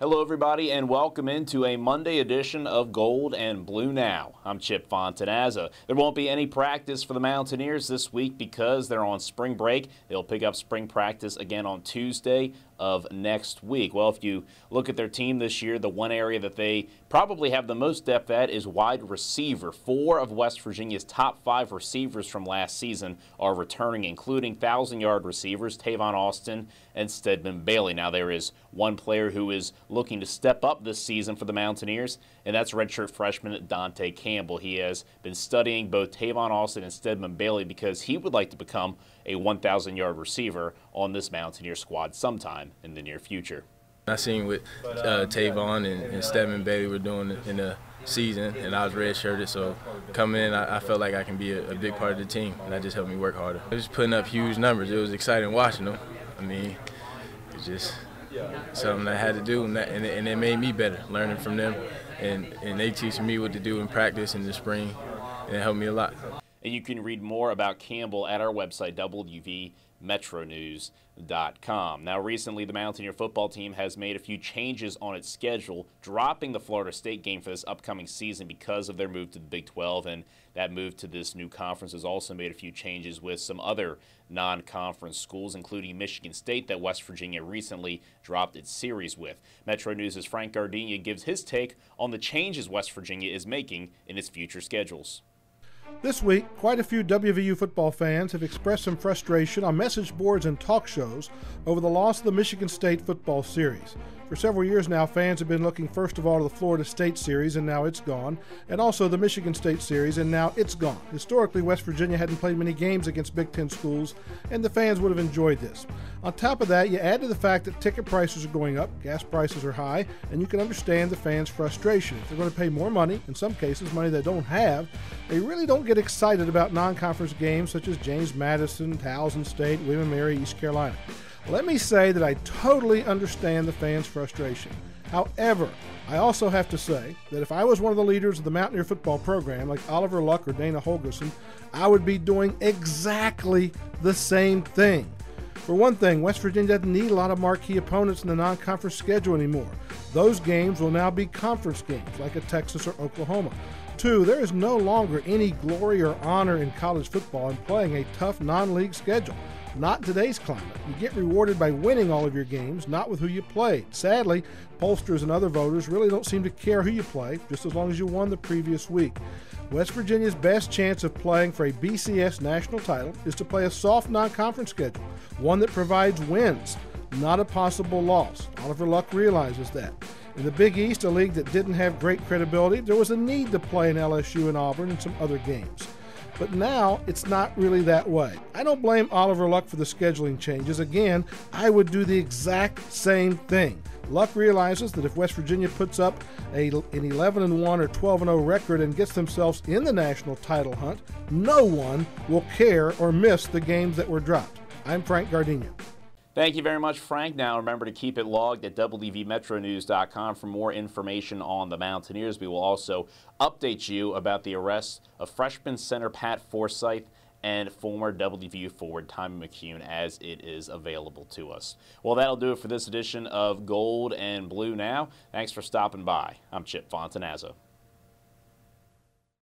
Hello everybody and welcome into a Monday edition of Gold and Blue Now. I'm Chip Fontanazza. There won't be any practice for the Mountaineers this week because they're on spring break. They'll pick up spring practice again on Tuesday of next week. Well, if you look at their team this year, the one area that they probably have the most depth at is wide receiver. 4 of West Virginia's top 5 receivers from last season are returning, including 1,000-yard receivers Tavon Austin and Stedman Bailey. Now, there is one player who is looking to step up this season for the Mountaineers, and that's redshirt freshman Dante Campbell. He has been studying both Tavon Austin and Stedman Bailey because he would like to become a 1,000-yard receiver on this Mountaineer squad sometime in the near future. I seen what Tavon and Stedman Bailey were doing in the season, and I was redshirted, so coming in, I felt like I can be a big part of the team, and that just helped me work harder. I was putting up huge numbers. It was exciting watching them. I mean, it's just something I had to do, and it made me better, learning from them, and they teaching me what to do in practice in the spring, and it helped me a lot. And you can read more about Campbell at our website, wvmetronews.com. Now, recently, the Mountaineer football team has made a few changes on its schedule, dropping the Florida State game for this upcoming season because of their move to the Big 12, and that move to this new conference has also made a few changes with some other non-conference schools, including Michigan State, that West Virginia recently dropped its series with. Metro News' Frank Giardina gives his take on the changes West Virginia is making in its future schedules. This week, quite a few WVU football fans have expressed some frustration on message boards and talk shows over the loss of the Michigan State football series. For several years now, fans have been looking first of all to the Florida State series, and now it's gone, and also the Michigan State series, and now it's gone. Historically, West Virginia hadn't played many games against Big Ten schools, and the fans would have enjoyed this. On top of that, you add to the fact that ticket prices are going up, gas prices are high, and you can understand the fans' frustration. If they're going to pay more money, in some cases money they don't have, they really don't get excited about non-conference games such as James Madison, Towson State, William & Mary, East Carolina. Let me say that I totally understand the fans' frustration. However, I also have to say that if I was one of the leaders of the Mountaineer football program, like Oliver Luck or Dana Holgerson, I would be doing exactly the same thing. For one thing, West Virginia doesn't need a lot of marquee opponents in the non-conference schedule anymore. Those games will now be conference games, like a Texas or Oklahoma. 2, there is no longer any glory or honor in college football in playing a tough non-league schedule. Not in today's climate. You get rewarded by winning all of your games, not with who you played. Sadly, pollsters and other voters really don't seem to care who you play, just as long as you won the previous week. West Virginia's best chance of playing for a BCS national title is to play a soft non-conference schedule, one that provides wins, not a possible loss. Oliver Luck realizes that. In the Big East, a league that didn't have great credibility, there was a need to play in LSU and Auburn and some other games. But now, it's not really that way. I don't blame Oliver Luck for the scheduling changes. Again, I would do the exact same thing. Luck realizes that if West Virginia puts up an 11-1 or 12-0 record and gets themselves in the national title hunt, no one will care or miss the games that were dropped. I'm Frank Giardina. Thank you very much, Frank. Now remember to keep it logged at wvmetronews.com for more information on the Mountaineers. We will also update you about the arrest of freshman center Pat Forsyth and former WVU forward Tommy McCune as it is available to us. Well, that'll do it for this edition of Gold and Blue Now. Thanks for stopping by. I'm Chip Fontanazza.